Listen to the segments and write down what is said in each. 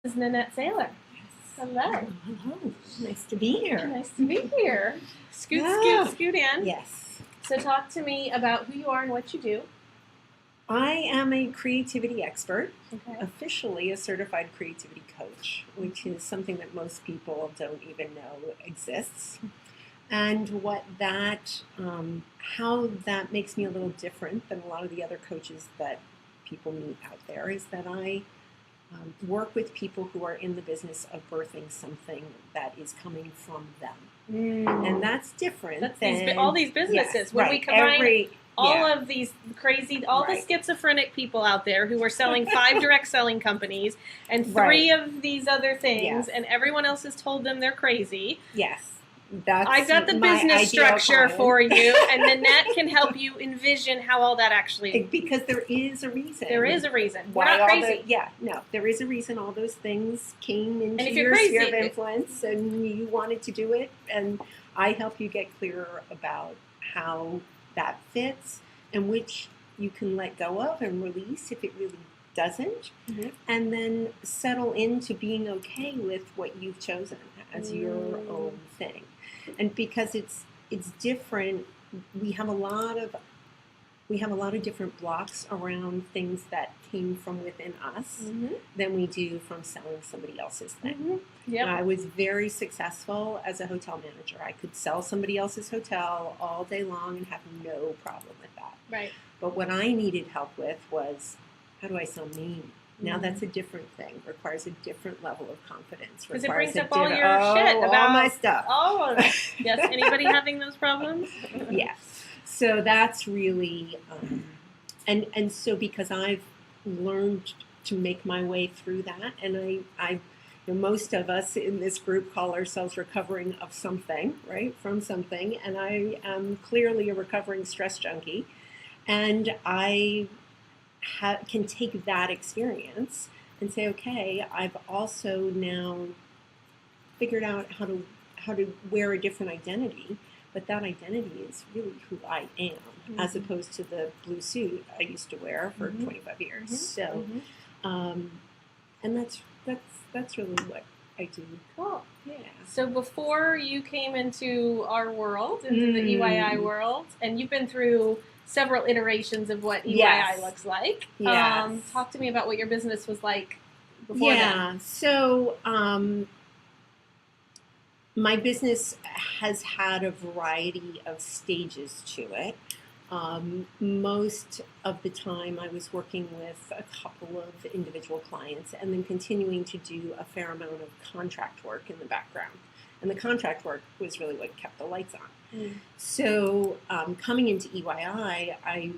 This is Nanette Saylor. Hello. Hello. Nice to be here. Nice to be here. Scoot in. Yes. So talk to me about who you are and what you do. I am a creativity expert, Okay. officially a certified creativity coach, which is something that most people don't even know exists. And how that makes me a little different than a lot of the other coaches that people meet out there is that I work with people who are in the business of birthing something that is coming from them. And that's different than all these businesses. Yes, when right. we combine of these crazy, the schizophrenic people out there who are selling 5 direct selling companies and 3 of these other things, and everyone else has told them they're crazy. Yes. I've got the business structure for you, and Nanette can help you envision how all that actually... Because there is a reason. There is a reason. We're Why not crazy. There is a reason all those things came into and if your you're crazy, sphere of influence, and you wanted to do it, and I help you get clearer about how that fits, and which you can let go of and release if it really doesn't, and then settle into being okay with what you've chosen as your own thing. And because it's different, we have a lot of different blocks around things that came from within us than we do from selling somebody else's thing. I was very successful as a hotel manager. I could sell somebody else's hotel all day long and have no problem with that. Right. But what I needed help with was, how do I sell me? Now that's a different thing. Requires a different level of confidence. Because it brings up all your shit about all my stuff. All of it. Yes. Anybody having those problems? Yes. So that's really, and so because I've learned to make my way through that, and most of us in this group call ourselves recovering of something, right? From something, and I am clearly a recovering stress junkie, and I can take that experience and say, okay, I've also now figured out how to wear a different identity, but that identity is really who I am, as opposed to the blue suit I used to wear for 25 years. So, and that's really what I do. Cool. Yeah. So before you came into our world, into the EYI world, and you've been through several iterations of what EYI looks like. Yes. Talk to me about what your business was like before then. Yeah. So my business has had a variety of stages to it. Most of the time I was working with a couple of individual clients and then continuing to do a fair amount of contract work in the background. And the contract work was really what kept the lights on. So coming into EYI, I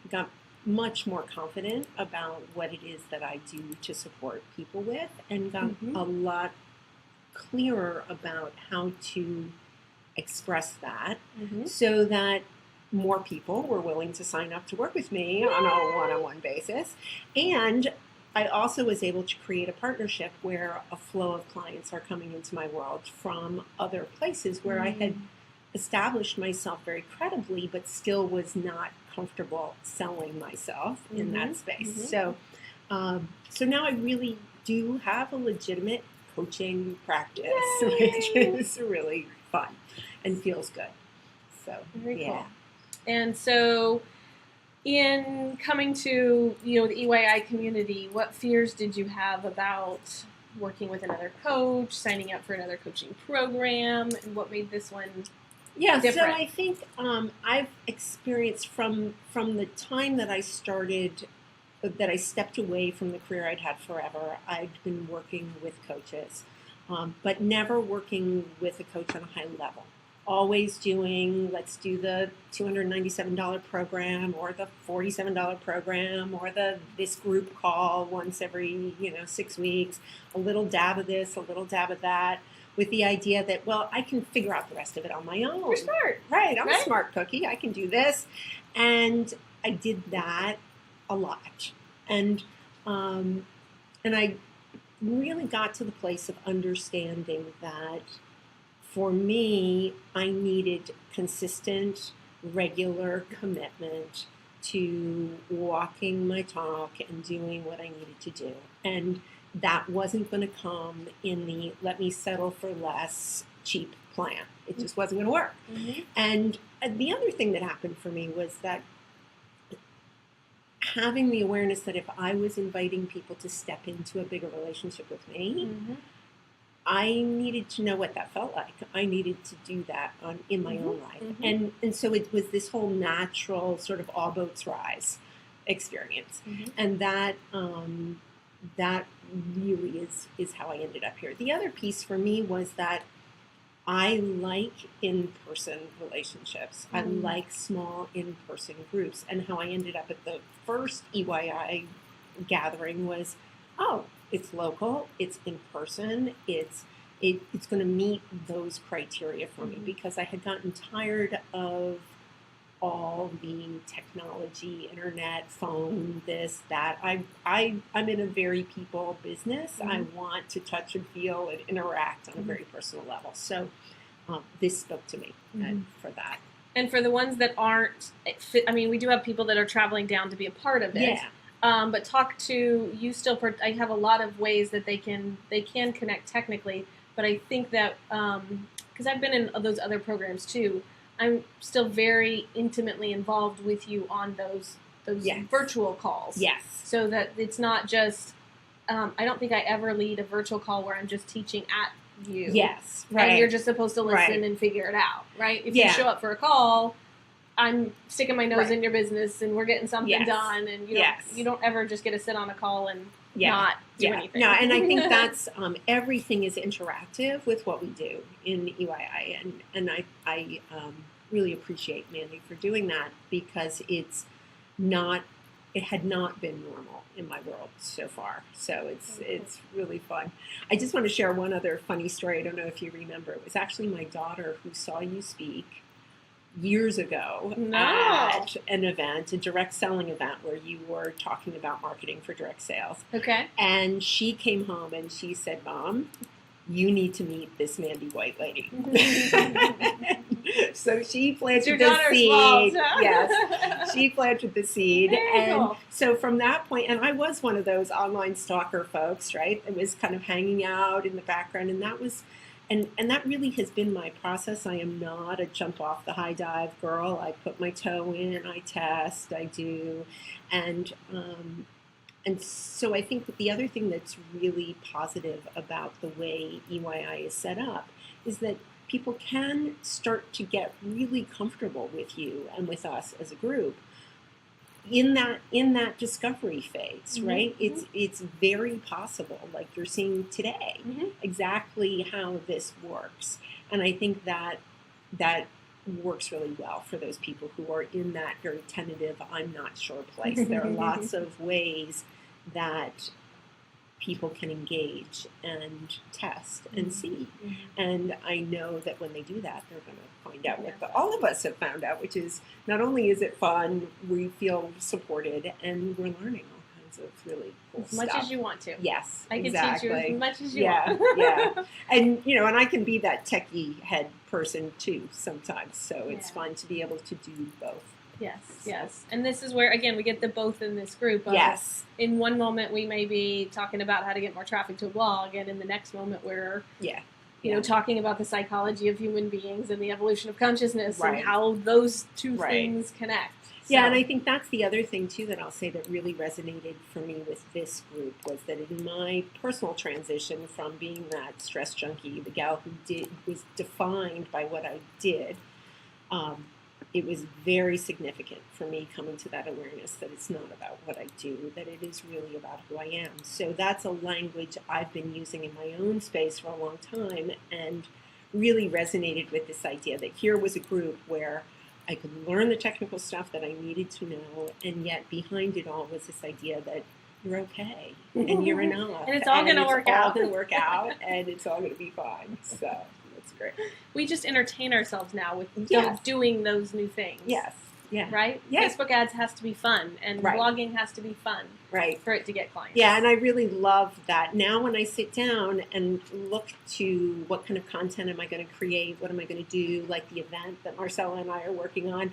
got much more confident about what it is that I do to support people with, and got a lot clearer about how to express that so that more people were willing to sign up to work with me on a one-on-one basis. And I also was able to create a partnership where a flow of clients are coming into my world from other places where I had established myself very credibly, but still was not comfortable selling myself in that space. So now I really do have a legitimate coaching practice, which is really fun and feels good. So very cool. And so, in coming to the EYI community, what fears did you have about working with another coach, signing up for another coaching program, and what made this one different? So I think I've experienced from the time that I started, that I stepped away from the career I'd had forever, I'd been working with coaches, but never working with a coach on a high level. Always doing, let's do the $297 program or the $47 program or this group call once every 6 weeks, a little dab of this, a little dab of that, with the idea that, well, I can figure out the rest of it on my own. You're smart. Right, I'm a smart cookie. I can do this. And I did that a lot. And I really got to the place of understanding that for me, I needed consistent, regular commitment to walking my talk and doing what I needed to do. And that wasn't going to come in the let me settle for less cheap plan. It just wasn't going to work. Mm-hmm. And the other thing that happened for me was that having the awareness that if I was inviting people to step into a bigger relationship with me, Mm-hmm. I needed to know what that felt like. I needed to do that in my own life. Mm-hmm. And so it was this whole natural sort of all boats rise experience. Mm-hmm. And that really is how I ended up here. The other piece for me was that I like in-person relationships. I like small in-person groups. And how I ended up at the first EYI gathering was, oh, it's local, it's in person, it's going to meet those criteria for me, because I had gotten tired of all the technology, internet, phone, this, that. I'm in a very people business. I want to touch and feel and interact on a very personal level. So this spoke to me for that. And for the ones that aren't, I mean, we do have people that are traveling down to be a part of it. Yeah. But talk to you still. I have a lot of ways that they can connect technically, but I think that because I've been in those other programs too, I'm still very intimately involved with you on those virtual calls. Yes. So that it's not just. I don't think I ever lead a virtual call where I'm just teaching at you. Yes. Right. And you're just supposed to listen and figure it out. Right. If you show up for a call, I'm sticking my nose in your business and we're getting something done, and you don't ever just get to sit on a call and not do anything. No, and I think that's everything is interactive with what we do in EYI, and I really appreciate Mandy for doing that, because it had not been normal in my world so far. So it's really fun. I just want to share one other funny story. I don't know if you remember. It was actually my daughter who saw you speak years ago at an event, a direct selling event, where you were talking about marketing for direct sales. Okay. And she came home and she said, "Mom, you need to meet this Mandy White lady." So she planted the seed. Fault, huh? Yes, she planted the seed. Very and cool. So from that point, and I was one of those online stalker folks, right? It was kind of hanging out in the background, and that was. And that really has been my process. I am not a jump off the high dive girl. I put my toe in, I test, I do. And so I think that the other thing that's really positive about the way EYI is set up is that people can start to get really comfortable with you and with us as a group in that discovery phase, right? It's very possible, like you're seeing today, exactly how this works. And I think that works really well for those people who are in that very tentative, I'm not sure place. There are lots of ways that people can engage and test and see. And I know that when they do that, they're going to find out what all of us have found out, which is not only is it fun, we feel supported, and we're learning all kinds of really cool stuff. As much as you want to. Yes, I can exactly. teach you as much as you want. Yeah. And, and I can be that techie head person too sometimes. So it's fun to be able to do both. Yes. And this is where, again, we get the both in this group. Yes. In one moment, we may be talking about how to get more traffic to a blog, and in the next moment, we're talking about the psychology of human beings and the evolution of consciousness and how those two things connect. So. Yeah, and I think that's the other thing, too, that I'll say that really resonated for me with this group was that in my personal transition from being that stress junkie, the gal who was defined by what I did, it was very significant for me coming to that awareness that it's not about what I do, that it is really about who I am. So that's a language I've been using in my own space for a long time, and really resonated with this idea that here was a group where I could learn the technical stuff that I needed to know, and yet behind it all was this idea that you're okay, and you're enough. And it's all going to work out. It's all going to work out, and it's all going to be fine. So that's great. We just entertain ourselves now with doing those new things. Yes. Yeah. Right? Yeah. Facebook ads has to be fun, and blogging has to be fun for it to get clients. Yeah, and I really love that. Now when I sit down and look to what kind of content am I going to create, what am I going to do, like the event that Marcella and I are working on,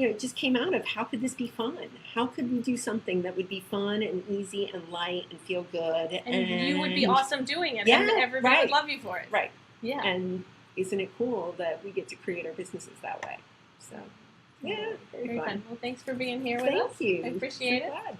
it just came out of how could this be fun? How could we do something that would be fun and easy and light and feel good? And you would be awesome doing it. Yeah, and everybody right. would love you for it. Right. Yeah. And isn't it cool that we get to create our businesses that way? So, yeah, very fun. Well, thanks for being here with us. Thank you. I appreciate it. Glad.